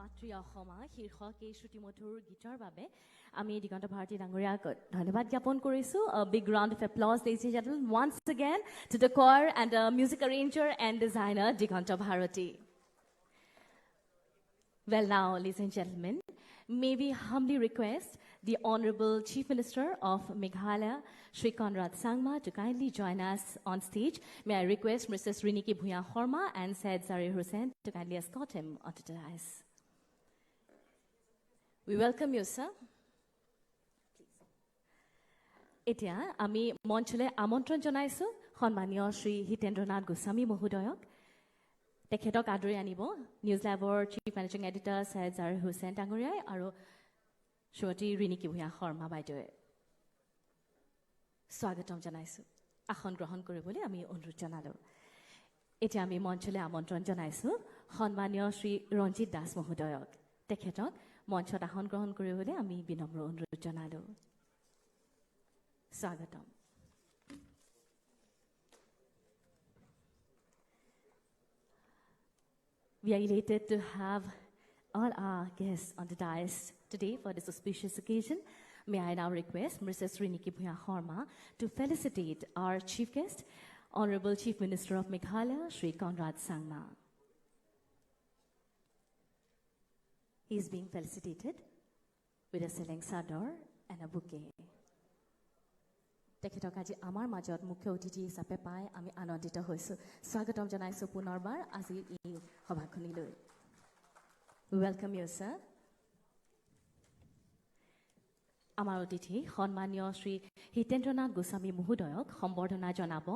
মাতৃ অসমা শীৰ্ষক এই শ্ৰুতিমধুৰ গীতৰ বাবে আমি দিগন্ত ভাৰতী ডাঙৰীয়াক ধন্যবাদ জ্ঞাপন কৰিছোঁ. A big round of applause, ladies and gentlemen, once again to the choir and music arranger and designer Diganta Bharati. Well, now, ladies and gentlemen, may we humbly request the Honorable Chief Minister of Meghalaya, Shri Conrad Sangma, to kindly join us on stage. May I request Mrs. Riniki Bhuya Horma and Syed Zarir Hussain to kindly escort him onto the dais. We welcome you, sir. এতিয়া আমি মঞ্চলৈ আমন্ত্ৰণ জনাইছো সন্মানীয় শ্ৰী হিতেন্দ্ৰনাথ গোস্বামী মহোদয়ক. তেখেতক আদৰি আনিব নিউজ লেবৰ chief managing editor Syed Zahir Hussain ডাঙৰীয়াই আৰু শ্ৰীমতী ৰিণিকী ভূঞা শৰ্মা বাইদেৱে. স্বাগতম জনাইছো. আসন গ্ৰহণ কৰিবলৈ আমি অনুৰোধ জনালোঁ. এতিয়া আমি মঞ্চলৈ আমন্ত্ৰণ জনাইছো সন্মানীয় শ্ৰী ৰঞ্জিত দাস মহোদয়ক. তেখেতক মঞ্চত আসন গ্ৰহণ কৰিবলৈ আমি বিনম্ৰ অনুৰোধ জনালোঁ. স্বাগতম. We are elated to have all our guests on the dais today for this auspicious occasion. May I now request Mrs. Riniki Bhuya Horma to felicitate our chief guest, Honorable Chief Minister of Meghalaya, Shri Conrad Sangma. He is being felicitated with a seleng sador and a bouquet. তেখেতক আজি আমাৰ মাজত মুখ্য অতিথি হিচাপে পাই আমি আনন্দিত হৈছোঁ. স্বাগতম জনাইছোঁ পুনৰবাৰ আজি এই সভাখনিলৈ. Welcome U sir. আমাৰ অতিথি সন্মানীয় শ্ৰী হিতেন্দ্ৰনাথ গোস্বামী মহোদয়ক সম্বৰ্ধনা জনাব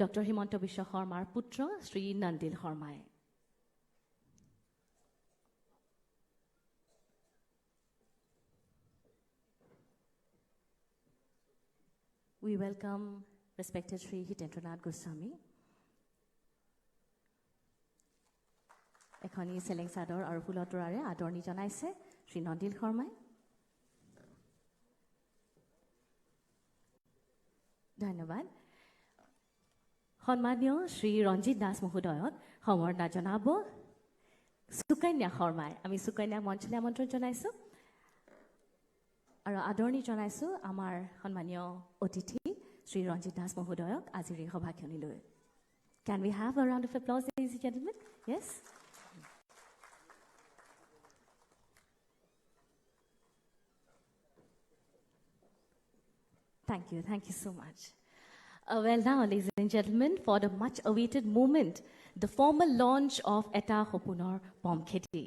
ডক্টৰ হিমন্ত বিশ্ব শৰ্মাৰ পুত্ৰ শ্ৰী নন্দিল শৰ্মাই. We welcome respected Shri Hitendranath Goswami. এখনি চেলেং চাদৰ আৰু ফুলৰ তৰাৰে আদৰণি জনাইছে শ্ৰী নন্দিল শৰ্মাই. ধন্যবাদ. সন্মানীয় শ্ৰী ৰঞ্জিত দাস মহোদয়ক সম্বৰ্ধনা জনাব সুকন্যা শৰ্মাই. আমি সুকন্যাক মঞ্চলৈ আমন্ত্ৰণ জনাইছোঁ আৰু আদৰণি জনাইছোঁ আমাৰ সন্মানীয় অতিথি শ্ৰী ৰঞ্জিত দাস মহোদয়ক আজিৰ এই সভাখনিলৈ. Can we have a round of applause, ladies and gentlemen? Yes? Thank you so much. Well now, ladies and gentlemen, for the much-awaited moment, the formal launch of Eta Hopunor Pomkheti.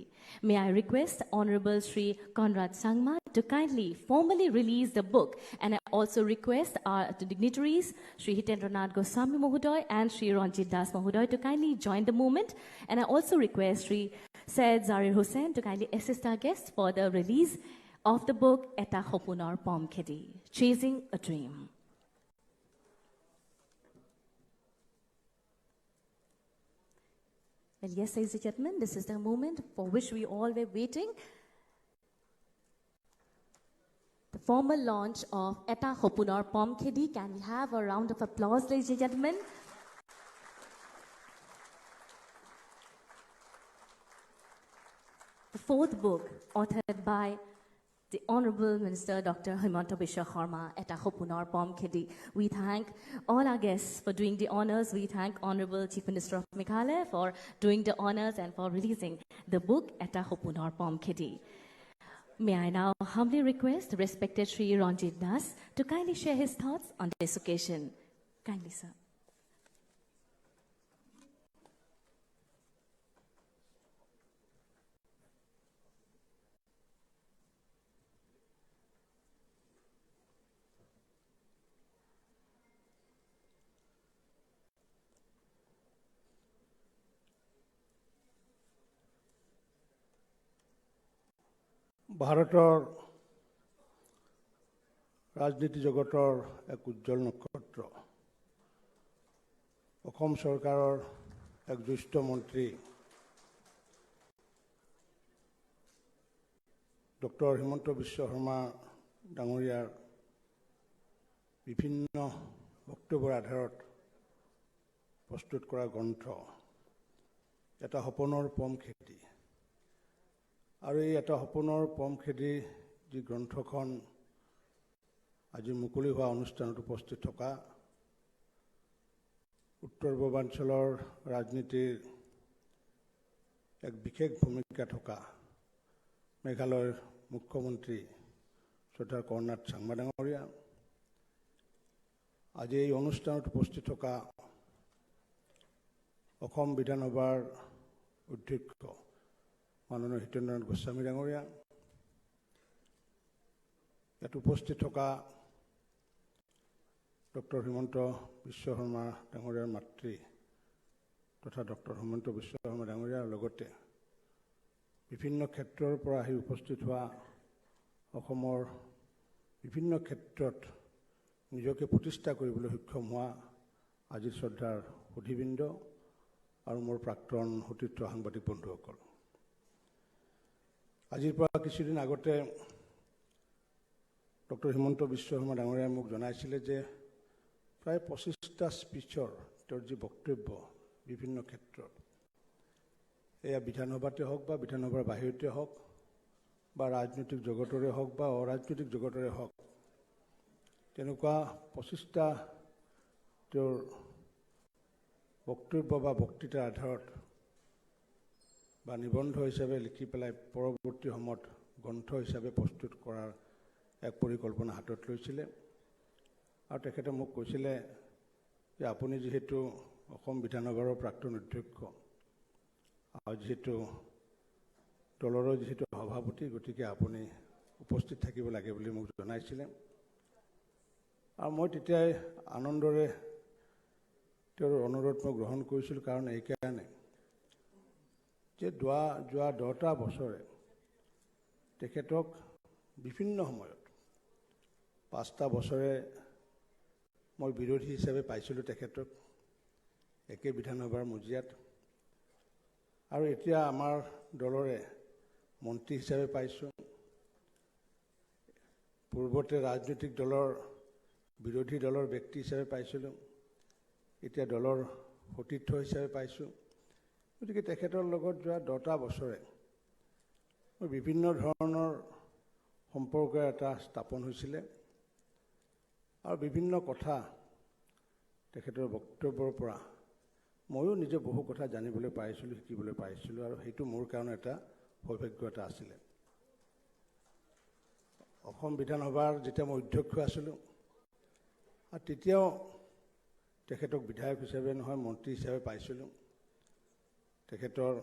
May I request Honorable Shri Conrad Sangma to kindly formally release the book, and I also request our dignitaries, Shri Hitendranath Goswami Mahoday and Shri Ranjit Das Mahoday to kindly join the movement, and I also request Shri Syed Zarir Hussain to kindly assist our guests for the release of the book Eta Hopunor Pomkheti, Chasing a Dream. Well, yes, ladies and gentlemen, this is the moment for which we all were waiting. The formal launch of Eta Hopunor Pomkheti. Can we have a round of applause, ladies and gentlemen? The fourth book, authored by the Honorable Minister Dr. Himanta Biswa Sharma, Eta Hopunor Pomkheti. We thank all our guests for doing the honors. We thank Honorable Chief Minister of Meghalaya for doing the honors and for releasing the book Eta Hopunor Pomkheti. May I now humbly request the respected Shri Ranjit Das to kindly share his thoughts on this occasion. Kindly, sir. ভাৰতৰ ৰাজনীতি জগতৰ এক উজ্জ্বল নক্ষত্ৰ, অসম চৰকাৰৰ এক জ্যেষ্ঠ মন্ত্ৰী doctor Himanta Biswa Sharma ডাঙৰীয়াৰ বিভিন্ন বক্তব্যৰ আধাৰত প্ৰস্তুত কৰা গ্ৰন্থ এটা সপোনৰ পমখেতি আৰু এই এটা সপোনৰ পম খেদি যি গ্ৰন্থখন আজি মুকলি হোৱা অনুষ্ঠানত উপস্থিত থকা উত্তৰ পূৰ্বাঞ্চলৰ ৰাজনীতিৰ এক বিশেষ ভূমিকা থকা মেঘালয়ৰ মুখ্যমন্ত্ৰী শ্ৰদ্ধাৰ কৰ্ণাড চাংমা ডাঙৰীয়া, আজি এই অনুষ্ঠানত উপস্থিত থকা অসম বিধানসভাৰ অধ্যক্ষ মাননীয় হিতেন্দ্ৰনাথ গোস্বামী ডাঙৰীয়া, ইয়াত উপস্থিত থকা ডক্টৰ হিমন্ত বিশ্ব শৰ্মা ডাঙৰীয়াৰ মাতৃ তথা ডক্টৰ হিমন্ত বিশ্ব শৰ্মা ডাঙৰীয়াৰ লগতে বিভিন্ন ক্ষেত্ৰৰ পৰা আহি উপস্থিত হোৱা অসমৰ বিভিন্ন ক্ষেত্ৰত নিজকে প্ৰতিষ্ঠা কৰিবলৈ সক্ষম হোৱা আজিৰ শ্ৰদ্ধাৰ সুধীবৃন্দ আৰু মোৰ প্ৰাক্তন সতীৰ্থ সাংবাদিক বন্ধুসকল, আজিৰ পৰা কিছুদিন আগতে ডক্টৰ হিমন্ত বিশ্ব শৰ্মা ডাঙৰীয়াই মোক জনাইছিলে যে প্ৰায় 25টা স্পীচৰ তেওঁৰ যি বক্তব্য বিভিন্ন ক্ষেত্ৰত, এয়া বিধানসভাতে হওক বা বিধানসভাৰ বাহিৰতে হওক বা ৰাজনৈতিক জগতৰে হওক বা অৰাজনৈতিক জগতৰে হওক, তেনেকুৱা 25টা তেওঁৰ বক্তব্য বা বক্তৃতাৰ আধাৰত বা নিবন্ধ হিচাপে লিখি পেলাই পৰৱৰ্তী সময়ত গ্ৰন্থ হিচাপে প্ৰস্তুত কৰাৰ এক পৰিকল্পনা হাতত লৈছিলে। আৰু তেখেতে মোক কৈছিলে যে আপুনি যিহেতু অসম বিধানসভাৰ প্ৰাক্তন অধ্যক্ষ আৰু যিহেতু দলৰো যিহেতু সভাপতি, গতিকে আপুনি উপস্থিত থাকিব লাগে বুলি মোক জনাইছিলে। আৰু মই তেতিয়াই আনন্দৰে তেওঁৰ অনুৰোধ মই গ্ৰহণ কৰিছিলোঁ, কাৰণ এইকাৰণে যে যোৱা 10টা বছৰে তেখেতক বিভিন্ন সময়ত 5টা বছৰে মই বিৰোধী হিচাপে পাইছিলোঁ তেখেতক একে বিধানসভাৰ মজিয়াত, আৰু এতিয়া আমাৰ দলৰে মন্ত্ৰী হিচাপে পাইছোঁ। পূৰ্বতে ৰাজনৈতিক দলৰ বিৰোধী দলৰ ব্যক্তি হিচাপে পাইছিলোঁ, এতিয়া দলৰ সতীৰ্থ হিচাপে পাইছোঁ। গতিকে তেখেতৰ লগত যোৱা 10টা বছৰে মই বিভিন্ন ধৰণৰ সম্পৰ্ক এটা স্থাপন হৈছিলে আৰু বিভিন্ন কথা তেখেতৰ বক্তব্যৰ পৰা ময়ো নিজে বহু কথা জানিবলৈ পাৰিছিলোঁ, শিকিবলৈ পাৰিছিলোঁ, আৰু সেইটো মোৰ কাৰণে এটা সৌভাগ্য এটা আছিলে। অসম বিধানসভাৰ যেতিয়া মই অধ্যক্ষ আছিলোঁ, আৰু তেতিয়াও তেখেতক বিধায়ক হিচাপে নহয় মন্ত্ৰী হিচাপে পাইছিলোঁ। তেখেতৰ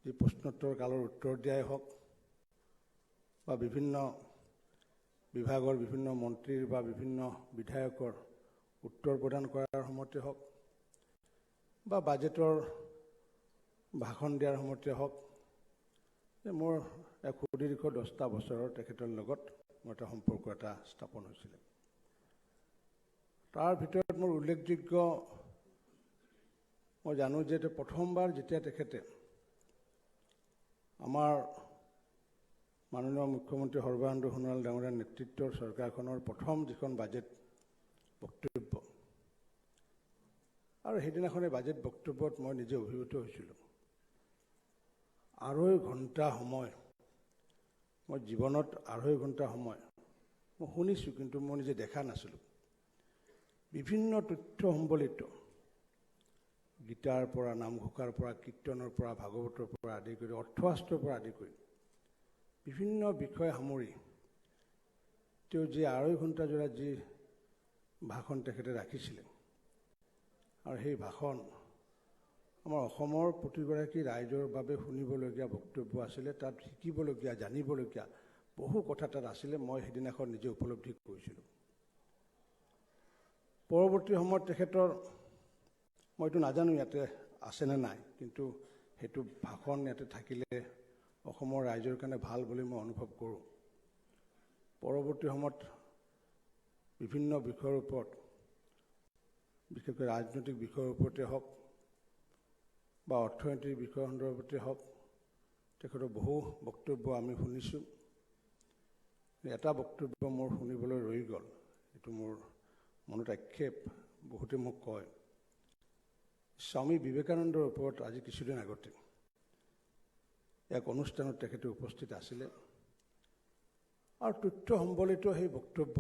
যি প্ৰশ্নোত্তৰ কালৰ উত্তৰ দিয়াই হওক বা বিভিন্ন বিভাগৰ বিভিন্ন মন্ত্ৰীৰ বা বিভিন্ন বিধায়কৰ উত্তৰ প্ৰদান কৰাৰ সময়তে হওক বা বাজেটৰ ভাষণ দিয়াৰ সময়তে হওক, যে মোৰ এক সুদীৰ্ঘ 10টা বছৰৰ তেখেতৰ লগত মোৰ এটা সম্পৰ্ক এটা স্থাপন হৈছিলে। তাৰ ভিতৰত মোৰ উল্লেখযোগ্য, মই জানো যে প্ৰথমবাৰ যেতিয়া তেখেতে আমাৰ মাননীয় মুখ্যমন্ত্ৰী সৰ্বানন্দ সোণোৱাল ডাঙৰীয়াৰ নেতৃত্বৰ চৰকাৰখনৰ প্ৰথম যিখন বাজেট বক্তব্য, আৰু সেইদিনাখনে বাজেট বক্তব্যত মই নিজে অভিভূত হৈছিলোঁ। 2.5 ঘণ্টা সময়, মই জীৱনত 2.5 ঘণ্টা সময় মই শুনিছোঁ, কিন্তু মই নিজে দেখা নাছিলোঁ। বিভিন্ন তথ্য সম্বলিত গীতাৰ পৰা, নামঘোষাৰ পৰা, কীৰ্তনৰ পৰা, ভাগৱতৰ পৰা আদি কৰি, অৰ্থশাস্ত্ৰৰ পৰা আদি কৰি বিভিন্ন বিষয় সামৰি তেওঁ যি 2.5 ঘণ্টা জোৰা যি ভাষণ তেখেতে ৰাখিছিলে, আৰু সেই ভাষণ আমাৰ অসমৰ প্ৰতিগৰাকী ৰাইজৰ বাবে শুনিবলগীয়া বক্তব্য আছিলে। তাত শিকিবলগীয়া, জানিবলগীয়া বহু কথা তাত আছিলে। মই সেইদিনাখন নিজে উপলব্ধি কৰিছিলোঁ। পৰৱৰ্তী সময়ত তেখেতৰ, মইতো নাজানো ইয়াতে আছেনে নাই, কিন্তু সেইটো ভাষণ ইয়াতে থাকিলে অসমৰ ৰাইজৰ কাৰণে ভাল বুলি মই অনুভৱ কৰোঁ। পৰৱৰ্তী সময়ত বিভিন্ন বিষয়ৰ ওপৰত, বিশেষকৈ ৰাজনৈতিক বিষয়ৰ ওপৰতে হওক বা অৰ্থনৈতিক বিষয় সন্দৰ্ভতে হওক, তেখেতৰ বহু বক্তব্য আমি শুনিছোঁ। এটা বক্তব্য মোৰ শুনিবলৈ ৰৈ গ'ল, এইটো মোৰ মনত আক্ষেপ। বহুতে মোক কয়, স্বামী বিবেকানন্দৰ ওপৰত আজি কিছুদিন আগতে এক অনুষ্ঠানত তেখেতে উপস্থিত আছিলে আৰু তথ্য সম্বলিত সেই বক্তব্য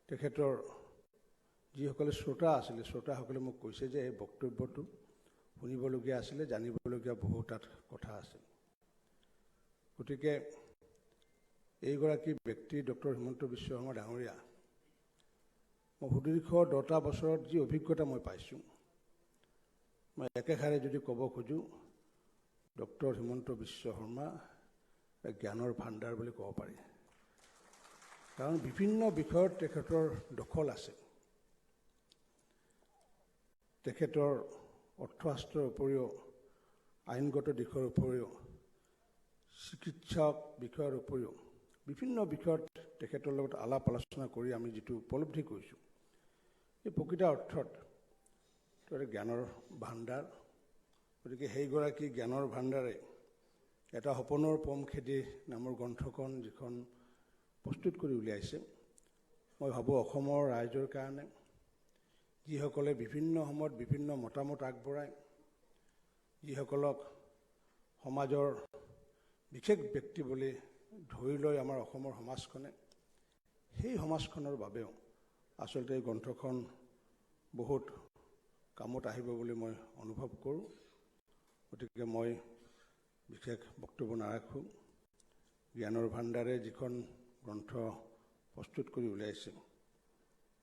তেখেতৰ যিসকলে শ্ৰোতা আছিলে শ্ৰোতাসকলে মোক কৈছে যে এই বক্তব্যটো শুনিবলগীয়া আছিলে, জানিবলগীয়া বহু তাত কথা আছে। গতিকে এইগৰাকী ব্যক্তি ডক্টৰ হিমন্ত বিশ্ব শৰ্মা ডাঙৰীয়া, মই সুদীৰ্ঘ 10টা বছৰত যি অভিজ্ঞতা মই পাইছোঁ, মই একেষাৰে যদি ক'ব খোজোঁ, ডক্টৰ হিমন্ত বিশ্ব শৰ্মা জ্ঞানৰ ভাণ্ডাৰ বুলি ক'ব পাৰি। কাৰণ বিভিন্ন বিষয়ত তেখেতৰ দখল আছে। তেখেতৰ অৰ্থশাস্ত্ৰৰ উপৰিও, আইনগত দিশৰ উপৰিও, চিকিৎসক বিষয়ৰ উপৰিও বিভিন্ন বিষয়ত তেখেতৰ লগত আলাপ আলোচনা কৰি আমি যিটো উপলব্ধি কৰিছোঁ, এই প্ৰকৃত অৰ্থত জ্ঞানৰ ভাণ্ডাৰ। গতিকে সেইগৰাকী জ্ঞানৰ ভাণ্ডাৰে এটা সপোনৰ পম খেতি নামৰ গ্ৰন্থখন যিখন প্ৰস্তুত কৰি উলিয়াইছে, মই ভাবোঁ অসমৰ ৰাইজৰ কাৰণে, যিসকলে বিভিন্ন সময়ত বিভিন্ন মতামত আগবঢ়ায়, যিসকলক সমাজৰ বিশেষ ব্যক্তি বুলি ধৰি লৈ আমাৰ অসমৰ সমাজখনে, সেই সমাজখনৰ বাবেও আচলতে এই গ্ৰন্থখন বহুত কামত আহিব বুলি মই অনুভৱ কৰোঁ। গতিকে মই বিশেষ বক্তব্য নাৰাখোঁ। জ্ঞানৰ ভাণ্ডাৰে যিখন গ্ৰন্থ প্ৰস্তুত কৰি উলিয়াইছে,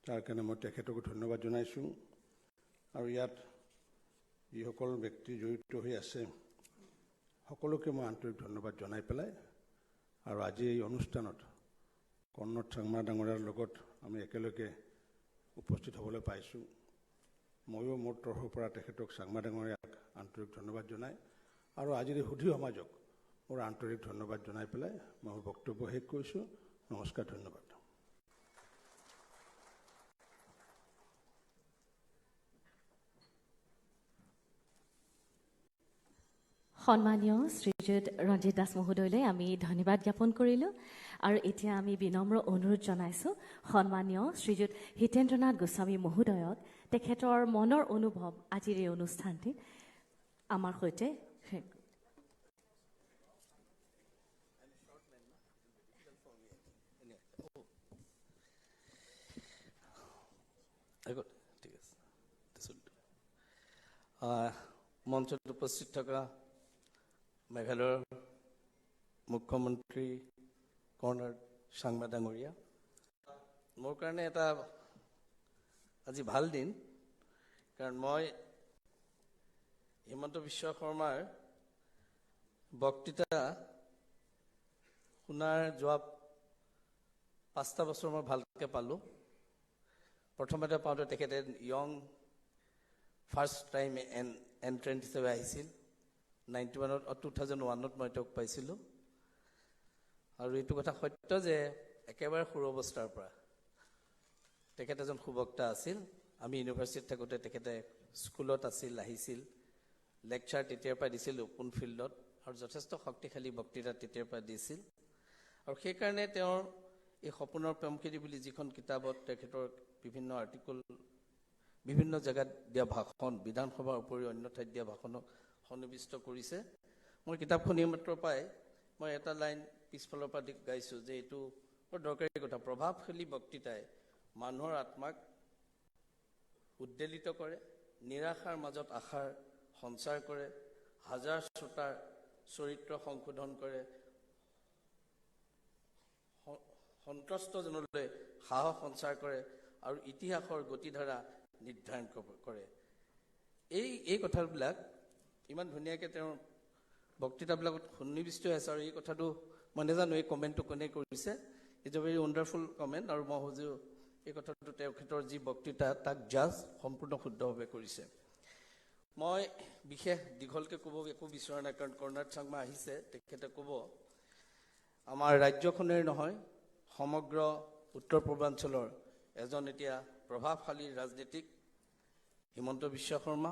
তাৰ কাৰণে মই তেখেতকো ধন্যবাদ জনাইছোঁ। আৰু ইয়াত যিসকল ব্যক্তি জড়িত হৈ আছে সকলোকে মই আন্তৰিক ধন্যবাদ জনাই পেলাই, আৰু আজি এই অনুষ্ঠানত কৰ্ণত চাংমা ডাঙৰীয়াৰ লগত আমি একেলগে উপস্থিত হ'বলৈ পাইছোঁ। ময়ো মোৰ তৰফৰ পৰা তেখেতক চাংমা ডাঙৰীয়াক আন্তৰিক ধন্যবাদ জনাই, আৰু আজিৰ এই সুধী সমাজক মোৰ আন্তৰিক ধন্যবাদ জনাই পেলাই মই মোৰ বক্তব্য শেষ কৰিছোঁ। নমস্কাৰ, ধন্যবাদ। সন্মানীয় শ্ৰীযুত ৰঞ্জিত দাস মহোদয়লৈ আমি ধন্যবাদ জ্ঞাপন কৰিলোঁ। আৰু এতিয়া আমি বিনম্ৰ অনুৰোধ জনাইছোঁ সন্মানীয় শ্ৰীযুত হিতেন্দ্ৰনাথ গোস্বামী মহোদয়ক তেখেতৰ মনৰ অনুভৱ আজিৰ এই অনুষ্ঠানটিত আমাৰ সৈতে মঞ্চত উপস্থিত থকা মেঘালয়ৰ মুখ্যমন্ত্ৰী কৰ্ণৰ চাংমা ডাঙৰীয়া, মোৰ কাৰণে এটা আজি ভাল দিন, কাৰণ মই হিমন্ত বিশ্ব শৰ্মাৰ বক্তৃতা শুনাৰ যোৱা 5টা বছৰ মই ভালকৈ পালোঁ। প্ৰথমতে পাওঁতে তেখেতে য়ং ফাৰ্ষ্ট টাইম এণ্ট্ৰেণ্ট হিচাপে আহিছিল। 2001ত মই তেওঁক পাইছিলোঁ। আৰু এইটো কথা সত্য যে একেবাৰে সৰু অৱস্থাৰ পৰা তেখেত এজন সুবক্তা আছিল। আমি ইউনিভাৰ্চিটিত থাকোঁতে তেখেতে স্কুলত আছিল, আহিছিল, লেকচাৰ তেতিয়াৰ পৰা দিছিল ওপেন ফিল্ডত, আৰু যথেষ্ট শক্তিশালী বক্তৃতা তেতিয়াৰ পৰা দিছিল। আৰু সেইকাৰণে তেওঁৰ এই সপোনৰ প্ৰেমখেতি বুলি যিখন কিতাপত তেখেতৰ বিভিন্ন আৰ্টিকল, বিভিন্ন জেগাত দিয়া ভাষণ, বিধানসভাৰ উপৰিও অন্য ঠাইত দিয়া ভাষণক সন্নিৱিষ্ট কৰিছে। মই কিতাপখন এইমাত্ৰ পাই মই এটা লাইন পিছফালৰ পৰা গাইছোঁ যে এইটো বৰ দৰকাৰী কথা। প্ৰভাৱশালী বক্তৃতাই মানুহৰ আত্মাক উদ্বেলিত কৰে, নিৰাশাৰ মাজত আশাৰ সঞ্চাৰ কৰে, হাজাৰ শ্ৰোতাৰ চৰিত্ৰ সংশোধন কৰে, সন্ত্ৰস্তজনলৈ সাহস সঞ্চাৰ কৰে আৰু ইতিহাসৰ গতিধাৰা নিৰ্ধাৰণ কৰে। এই কথাবিলাক ইমান ধুনীয়াকৈ তেওঁৰ বক্তৃতাবিলাকত সন্নিৱিষ্ট হৈ আছে। আৰু এই কথাটো মই নাজানো এই কমেণ্টটো কোনে কৰিছে, it's a very wonderful comment. আৰু মই ভাবোঁ এই কথাটো তেখেতৰ যি বক্তৃতা তাক জাজ সম্পূৰ্ণ শুদ্ধভাৱে কৰিছে। মই বিশেষ দীঘলকৈ ক'ব একো বিচৰা নাই, কাৰণ কৰ্ণাড চাংমা আহিছে, তেখেতে ক'ব। আমাৰ ৰাজ্যখনেই নহয়, সমগ্ৰ উত্তৰ পূৰ্বাঞ্চলৰ এজন এতিয়া প্ৰভাৱশালী ৰাজনীতিক হিমন্ত বিশ্ব শৰ্মা,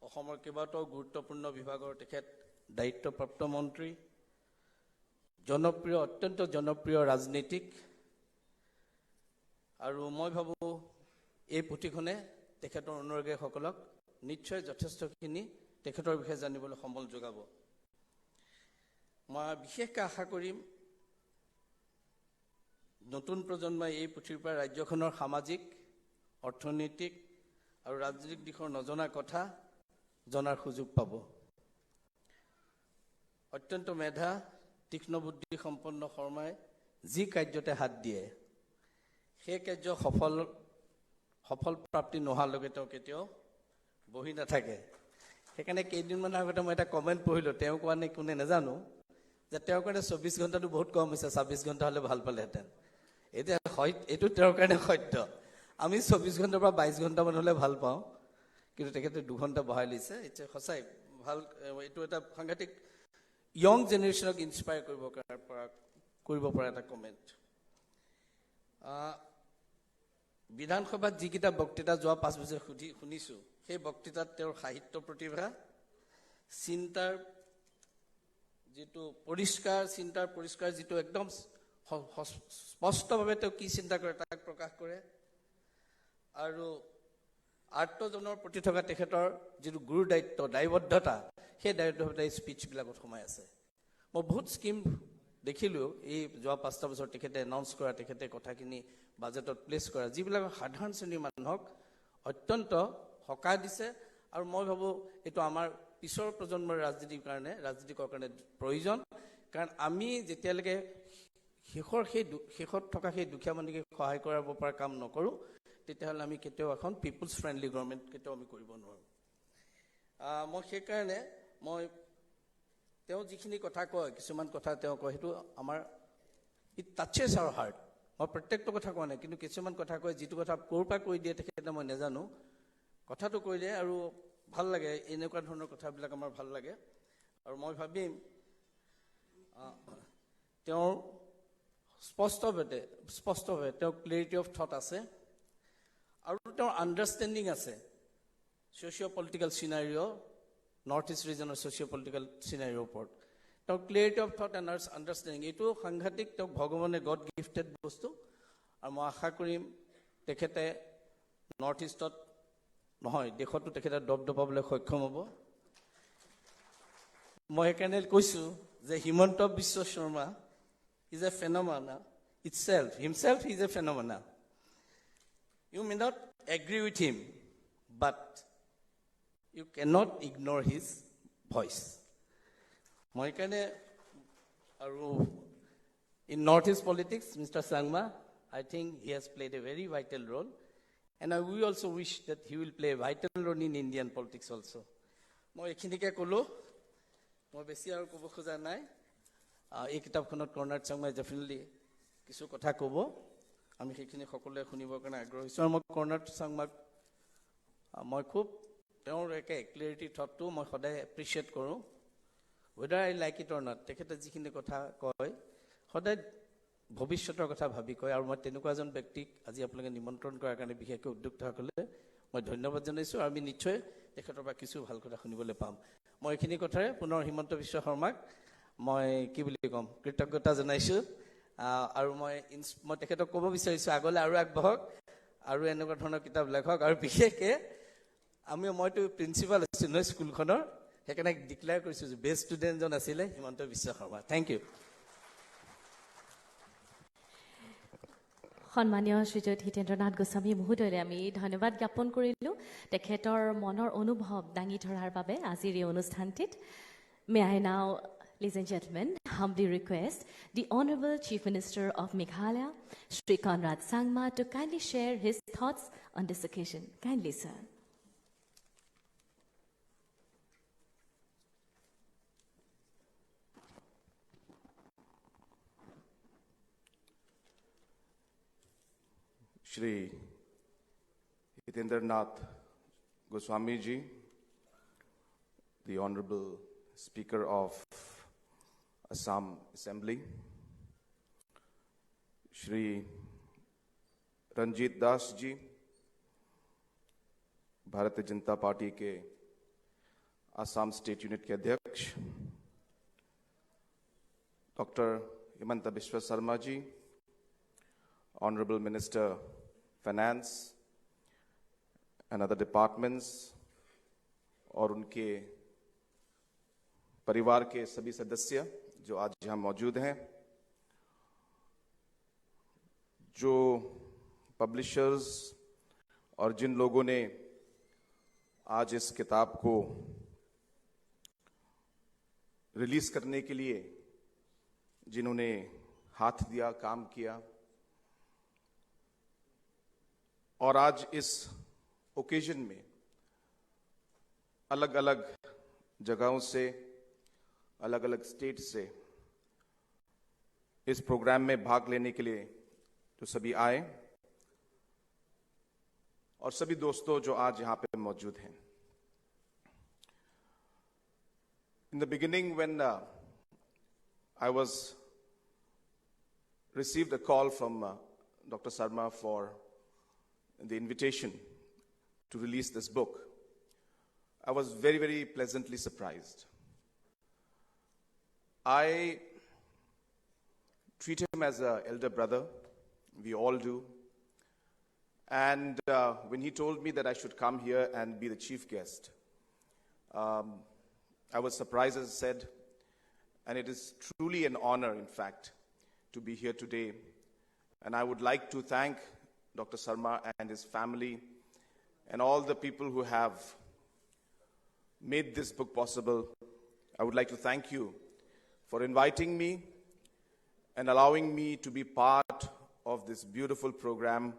অসমৰ কেইবাটাও গুৰুত্বপূৰ্ণ বিভাগৰ তেখেত দায়িত্বপ্ৰাপ্ত মন্ত্ৰী, জনপ্ৰিয়, অত্যন্ত জনপ্ৰিয় ৰাজনীতিক। আৰু মই ভাবোঁ এই পুথিখনে তেখেতৰ অনুৰাগীসকলক নিশ্চয় যথেষ্টখিনি তেখেতৰ বিষয়ে জানিবলৈ সমল যোগাব। মই বিশেষকৈ আশা কৰিম নতুন প্ৰজন্মই এই পুথিৰ পৰা ৰাজ্যখনৰ সামাজিক, অৰ্থনৈতিক আৰু ৰাজনৈতিক দিশৰ নজনা কথা জনাৰ সুযোগ পাব। অত্যন্ত মেধা, তীক্ষ্ণ বুদ্ধি সম্পন্ন শৰ্মাই যি কাৰ্যতে হাত দিয়ে সেই কাৰ্য সফল প্ৰাপ্তি নোহোৱালৈকে তেওঁ কেতিয়াও বহি নাথাকে। সেইকাৰণে কেইদিনমানৰ আগতে মই এটা কমেণ্ট পঢ়িলোঁ, তেওঁ কোৱা নে কোনে নাজানো, যে তেওঁৰ কাৰণে 24 ঘণ্টাটো বহুত কম হৈছে, 26 ঘণ্টা হ'লে ভাল পালেহেঁতেন। এতিয়া এইটো তেওঁৰ কাৰণে সত্য। আমি 24 ঘণ্টাৰ পৰা 22 ঘণ্টামান হ'লে ভাল পাওঁ, কিন্তু তেখেতে 2 ঘণ্টা বঢ়াই লৈছে। এতিয়া সঁচাই ভাল, এইটো এটা সাংঘাতিক য়ং জেনেৰেশ্যনক ইনস্পায়াৰ কৰিব পৰা এটা কমেণ্ট। বিধানসভাত যিকেইটা বক্তৃতা যোৱা 5 বছৰ শুনিছোঁ, সেই বক্তৃতাত তেওঁৰ সাহিত্য প্ৰতিভা, চিন্তাৰ পৰিষ্কাৰ যিটো একদম স্পষ্টভাৱে তেওঁ কি চিন্তা কৰে তাক প্ৰকাশ কৰে, আৰু আৰ্তজনৰ প্ৰতি থকা তেখেতৰ যিটো গুৰু দায়বদ্ধতা, সেই দায়বদ্ধতা এই স্পীচবিলাকত সোমাই আছে। মই বহুত স্কিম দেখিলোঁ এই যোৱা 5টা বছৰ তেখেতে এনাউন্স কৰা, তেখেতে কথাখিনি বাজেটত প্লেচ কৰা, যিবিলাক সাধাৰণ শ্ৰেণীৰ মানুহক অত্যন্ত সকাহ দিছে। আৰু মই ভাবোঁ এইটো আমাৰ পিছৰ প্ৰজন্মৰ ৰাজনীতিকৰ কাৰণে প্ৰয়োজন। কাৰণ আমি যেতিয়ালৈকে শেষত থকা সেই দুখীয়া মানুহকে সহায় কৰাব পৰা কাম নকৰোঁ, তেতিয়াহ'লে আমি কেতিয়াও এখন পিপুলছ ফ্ৰেণ্ডলি গভৰ্ণমেণ্ট কেতিয়াও আমি কৰিব নোৱাৰোঁ। মই সেইকাৰণে তেওঁ যিখিনি কথা কয়, কিছুমান কথা তেওঁ কয়, সেইটো আমাৰ ইট টাচেছ আৱাৰ হাৰ্ট। মই প্ৰত্যেকটো কথা কোৱা নাই, কিন্তু কিছুমান কথা কয়, যিটো কথা ক'ৰ পৰা কৈ দিয়ে তেখেতে মই নাজানো, কথাটো কৈ দিয়ে আৰু ভাল লাগে। এনেকুৱা ধৰণৰ কথাবিলাক আমাৰ ভাল লাগে। আৰু মই ভাবিম তেওঁৰ স্পষ্টভাৱে তেওঁৰ ক্লেৰিটি অফ থট আছে, আৰু তেওঁৰ আণ্ডাৰষ্টেণ্ডিং আছে socio' political scenario', north east ৰিজনৰ ছ'চিঅ' পলিটিকেল চিনাৰিঅ'ৰ ওপৰত। তেওঁৰ clarity of thought and understanding এইটো সাংঘাতিক, তেওঁক ভগৱানে গড গিফ্টেড বস্তু। আৰু মই আশা কৰিম তেখেতে নৰ্থ ইষ্টত নহয়, দেশতো তেখেতে দপদপাবলৈ সক্ষম হ'ব। মই সেইকাৰণে কৈছোঁ যে Himanta Biswa Sharma is a phenomena itself. Himself he is a phenomena. You may not agree with him, but you cannot ignore his voice. মই সেইকাৰণে আৰু in Northeast politics, Mr. Sangma, I think he has played a very vital role. And we also wish that he will play a vital role in Indian politics also. মই এইখিনিকে ক'লোঁ, মই বেছি আৰু ক'ব খোজা নাই। এই কিতাপখনত কৰ্ণাড চাংমাই ডেফিনেটলি কিছু কথা ক'ব, আমি সেইখিনি সকলোৱে শুনিবৰ কাৰণে আগ্ৰহী হৈছোঁ। আৰু মই কৰ্ণাড চাংমাক মই খুব তেওঁৰ একে ক্লেৰিটি থটটো মই সদায় এপ্ৰিচিয়েট কৰোঁ, whether I like it or not. তেখেতে যিখিনি কথা কয় সদায় ভৱিষ্যতৰ কথা ভাবি কয়, আৰু মই তেনেকুৱা এজন ব্যক্তিক আজি আপোনালোকে নিমন্ত্ৰণ কৰাৰ কাৰণে বিশেষকৈ উদ্যোক্তাসকলে মই ধন্যবাদ জনাইছোঁ। আৰু আমি নিশ্চয় তেখেতৰ পৰা কিছু ভাল কথা শুনিবলৈ পাম। মই এইখিনি কথাৰে পুনৰ হিমন্ত বিশ্ব শৰ্মাক মই কি বুলি ক'ম, কৃতজ্ঞতা জনাইছোঁ। আৰু মই তেখেতক ক'ব বিচাৰিছোঁ আগলৈ আৰু আগবাঢ়ক, আৰু এনেকুৱা ধৰণৰ কিতাপ লেখক। আৰু বিশেষকৈ মইতো প্ৰিন্সিপাল আছিলোঁ নহয় স্কুলখনৰ, সেইকাৰণে ডিক্লেয়াৰ কৰিছোঁ যে বেষ্ট ষ্টুডেণ্টজন আছিলে হিমন্ত বিশ্ব শৰ্মা। Thank you. সন্মানীয় শ্ৰীযুত হিতেন্দ্ৰনাথ গোস্বামী মহোদয়লৈ আমি ধন্যবাদ জ্ঞাপন কৰিলোঁ তেখেতৰ মনৰ অনুভৱ দাঙি ধৰাৰ বাবে আজিৰ এই অনুষ্ঠানটিত। May I now, ladies and gentlemen, humbly request the Honorable Chief Minister of Meghalaya, Shri Conrad Sangma, to kindly share his thoughts on this occasion. Kindly, sir. Shri Hitendranath Goswami ji, the Honorable Speaker of Assam Assembly, Shri Ranjit Das ji, Bharatiya Janata Party K Assam State Unit के अध्यक्ष, Dr. Himanta Biswa Sarma ji, Honorable Minister Finance and other departments, और उनके परिवार के सभी सदस्य, जो आज यहाँ मौजूद हैं, जो पब्लिशर्स और जिन लोगों ने आज इस किताब को रिलीज करने के लिए जिन्होंने हाथ दिया, काम किया, और आज इस ओकेजन में अलग अलग जगहों से, अलग अलग स्टेट से इस प्रोग्राम में भाग लेने के लिए जो सभी आए, और सभी दोस्तों जो आज यहां पे मौजूद हैं. In the beginning, when I was received a call from Dr. Sarma for the invitation to release this book, I was very, very pleasantly surprised. I treat him as an elder brother. We all do. And when he told me that I should come here and be the chief guest, I was surprised, as I said, and it is truly an honor, in fact, to be here today. And I would like to thank Dr. Sarma and his family and all the people who have made this book possible. I would like to thank you for inviting me and allowing me to be part of this beautiful program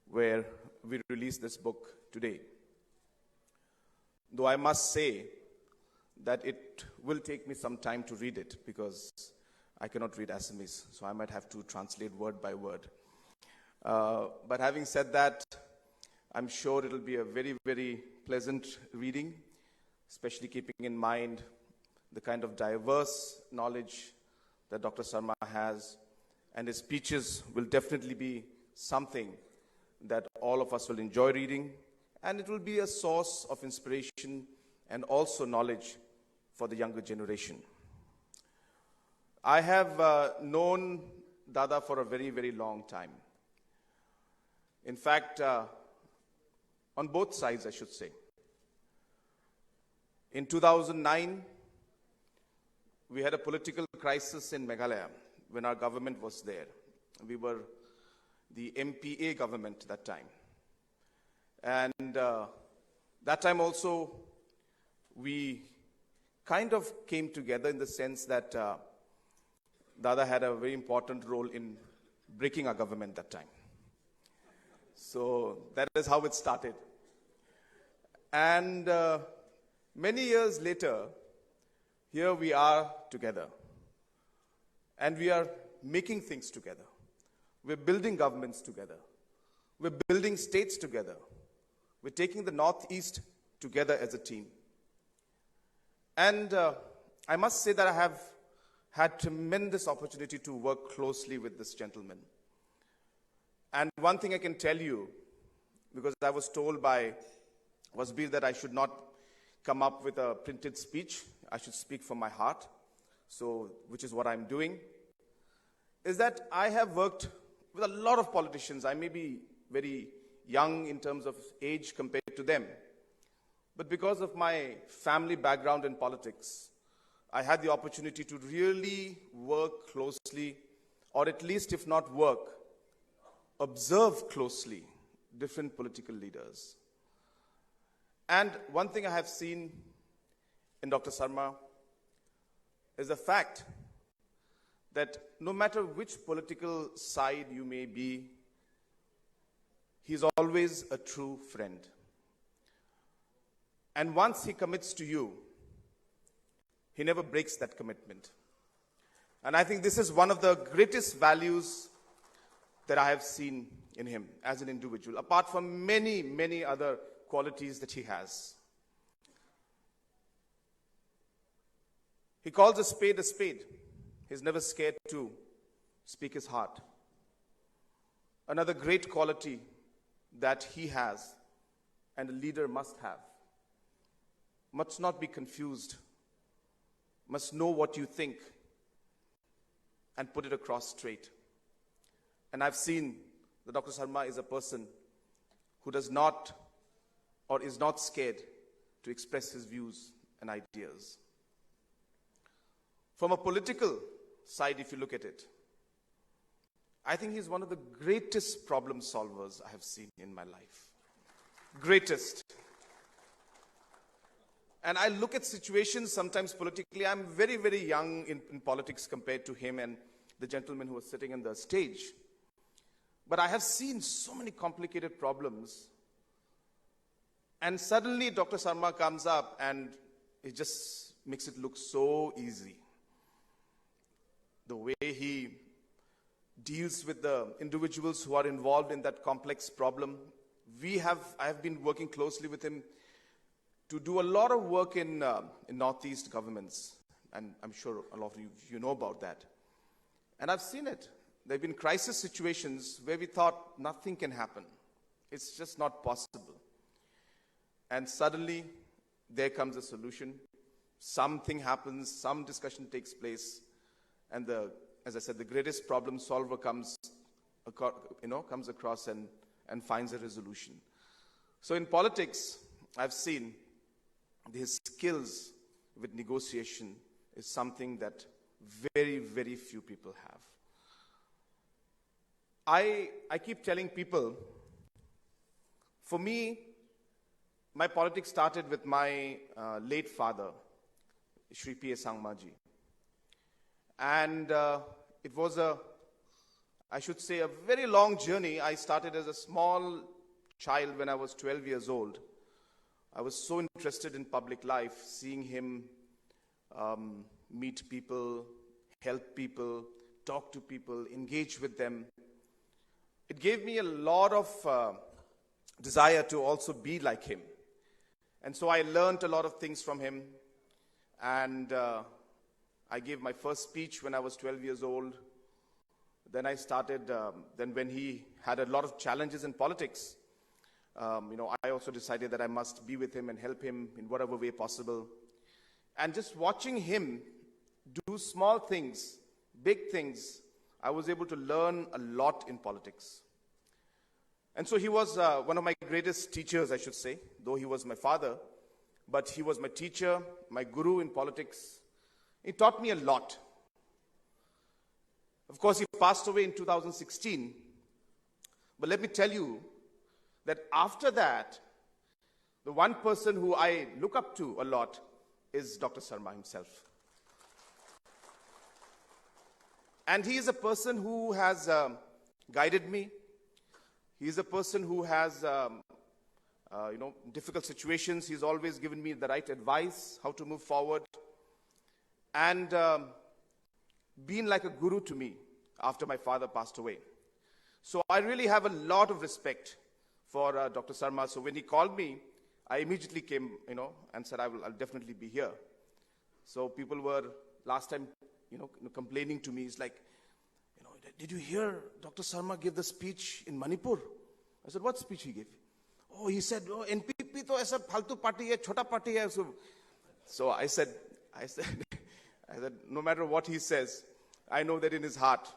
where we release this book today. Though I must say that it will take me some time to read it because I cannot read Assamese, so I might have to translate word by word. But having said that, I'm sure it'll be a very, very pleasant reading, especially keeping in mind the kind of diverse knowledge that Dr. Sarma has, and his speeches will definitely be something that all of us will enjoy reading, and it will be a source of inspiration and also knowledge for the younger generation. I have known Dada for a very, very long time. In fact, on both sides, I should say. In 2009, we had a political crisis in Meghalaya when our government was there. We were the MPA government that time. And that time also, we kind of came together in the sense that Dada had a very important role in breaking our government that time. So that is how it started. And many years later, here we are together. And we are making things together. We're building governments together. We're building states together. We're taking the Northeast together as a team. And I must say that I have had tremendous opportunity to work closely with this gentleman. And one thing I can tell you, because I was told by Wasbir that I should not come up with a printed speech, I should speak from my heart, so which is what I'm doing, is that I have worked with a lot of politicians. I may be very young in terms of age compared to them, but because of my family background in politics, I had the opportunity to really work closely, or at least if not work, observe closely different political leaders. And one thing I have seen in Dr. Sarma is the fact that no matter which political side you may be, he's always a true friend. And once he commits to you, he never breaks that commitment. And I think this is one of the greatest values that I have seen in him as an individual, apart from many, many other qualities that he has. He calls a spade a spade. He's never scared to speak his heart. Another great quality that he has and a leader must have: must not be confused, must know what you think and put it across straight. And I've seen that Dr. Sarma is a person who does not or is not scared to express his views and ideas. From a political side, if you look at it, I think he's one of the greatest problem solvers I have seen in my life. Greatest. And I look at situations sometimes politically. I'm very, very young in politics compared to him and the gentleman who was sitting on the stage. But I have seen so many complicated problems. And suddenly Dr. Sarma comes up and it just makes it look so easy. The way he deals with the individuals who are involved in that complex problem. I have been working closely with him to do a lot of work in Northeast governments. And I'm sure a lot of you know about that. And I've seen it. There have been crisis situations where we thought nothing can happen. It's just not possible. And suddenly, there comes a solution. Something happens, some discussion takes place, and as I said, the greatest problem solver comes across and finds a resolution. So in politics, I've seen his skills with negotiation is something that very, very few people have. I keep telling people, for me, my politics started with my late father, Shri P. S. Sangmaji. And it was I should say, a very long journey. I started as a small child when I was 12 years old. I was so interested in public life, seeing him meet people, help people, talk to people, engage with them. It gave me a lot of desire to also be like him. And so I learned a lot of things from him. And I gave my first speech when I was 12 years old. Then I started, then when he had a lot of challenges in politics, I also decided that I must be with him and help him in whatever way possible. And just watching him do small things, big things, I was able to learn a lot in politics. And so he was one of my greatest teachers, I should say, though he was my father. But he was my teacher, my guru in politics. He taught me a lot. Of course, he passed away in 2016. But let me tell you that after that, the one person who I look up to a lot is Dr. Sarma himself. And he is a person who has guided me. He is a person who has, difficult situations. He's always given me the right advice, how to move forward. And been like a guru to me after my father passed away. So I really have a lot of respect for Dr. Sarma. So when he called me, I immediately came, and said, I'll definitely be here. So people were last time, complaining to me. It's like, did you hear Dr. Sarma give the speech in Manipur? I said, what speech he gave? Oh, he said, NPP to aisa phaltu party hai, chota party hai. So I said, no matter what he says, I know that in his heart,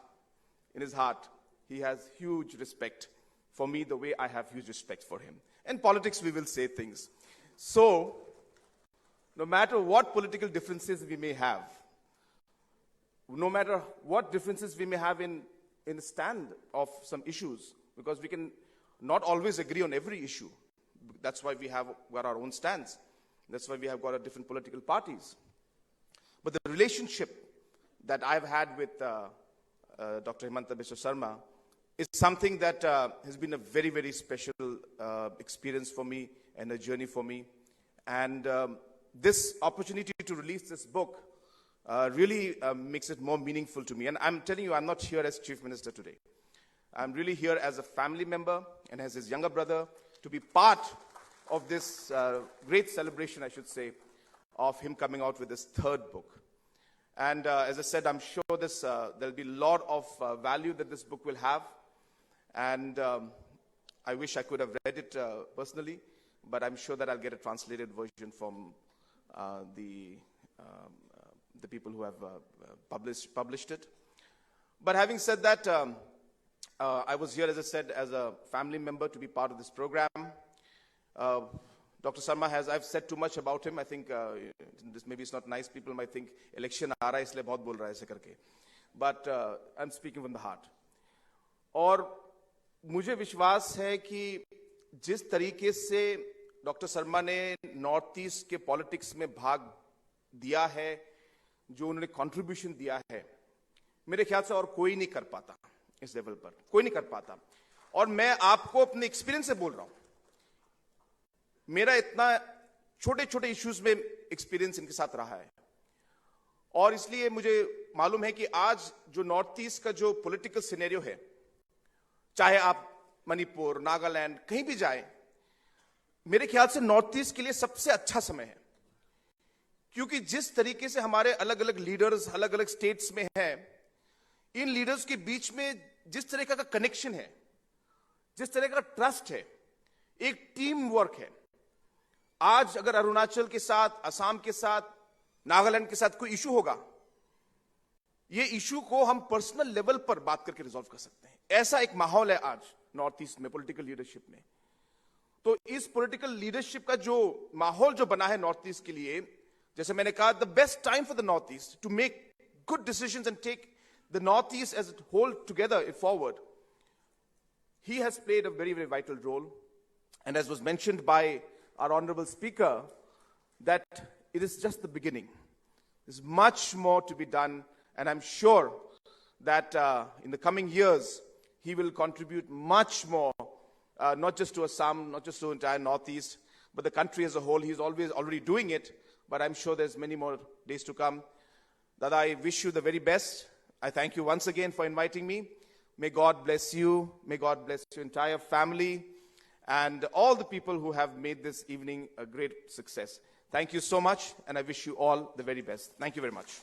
he has huge respect for me the way I have huge respect for him. In politics, we will say things. So, no matter what political differences we may have, no matter what differences we may have in the stand of some issues, because we can not always agree on every issue. That's why we have got our own stands. That's why we have got our different political parties. But the relationship that I've had with Dr. Himanta Biswa Sarma is something that has been a very, very special experience for me and a journey for me. And this opportunity to release this book really makes it more meaningful to me. And I'm telling you, I'm not here as Chief Minister today. I'm really here as a family member and as his younger brother to be part of this great celebration, I should say, of him coming out with his third book. And as I said, I'm sure there'll be a lot of value that this book will have. And I wish I could have read it personally, but I'm sure that I'll get a translated version from the people who have published it. But having said that, I was here, as I said, as a family member to be part of this program. Dr. Sarma has, I've said too much about him. I think this maybe it's not nice. People might think election aa raha hai isliye bahut bol raha hai aise karke. But I'm speaking from the heart. और मुझे विश्वास है कि जिस तरीके से doctor Sharma ने north east के politics में भाग दिया है, जो उन्होंने कंट्रीब्यूशन दिया है, मेरे ख्याल से और कोई नहीं कर पाता इस लेवल पर, कोई नहीं कर पाता. और मैं आपको अपने एक्सपीरियंस से बोल रहा हूं. मेरा इतना छोटे छोटे इश्यूज में एक्सपीरियंस इनके साथ रहा है, और इसलिए मुझे मालूम है कि आज जो नॉर्थ ईस्ट का जो पॉलिटिकल सिनेरियो है, चाहे आप मणिपुर, नागालैंड, कहीं भी जाए, मेरे ख्याल से नॉर्थ ईस्ट के लिए सबसे अच्छा समय है. क्योंकि जिस तरीके से हमारे अलग अलग लीडर्स अलग अलग स्टेट्स में हैं, इन लीडर्स के बीच में जिस तरह का कनेक्शन है, जिस तरह का ट्रस्ट है, एक टीम वर्क है. आज अगर अरुणाचल के साथ, असम के साथ, नागालैंड के साथ कोई इशू होगा, ये इशू को हम पर्सनल लेवल पर बात करके रिजॉल्व कर सकते हैं. ऐसा एक माहौल है आज नॉर्थ ईस्ट में पॉलिटिकल लीडरशिप में. तो इस पॉलिटिकल लीडरशिप का जो माहौल जो बना है नॉर्थ ईस्ट के लिए, जैसे मैंने कहा, the best time for the north east to make good decisions and take the north east as it whole together forward. He has played a very, very vital role. And as was mentioned by our Honorable Speaker, that it is just the beginning. There's much more to be done. And I'm sure that in the coming years, he will contribute much more, not just to Assam, not just to the entire Northeast, but the country as a whole. He's already doing it, but I'm sure there's many more days to come. Dada, I wish you the very best. I thank you once again for inviting me. May God bless you. May God bless your entire family and all the people who have made this evening a great success. Thank you so much, and I wish you all the very best. Thank you very much.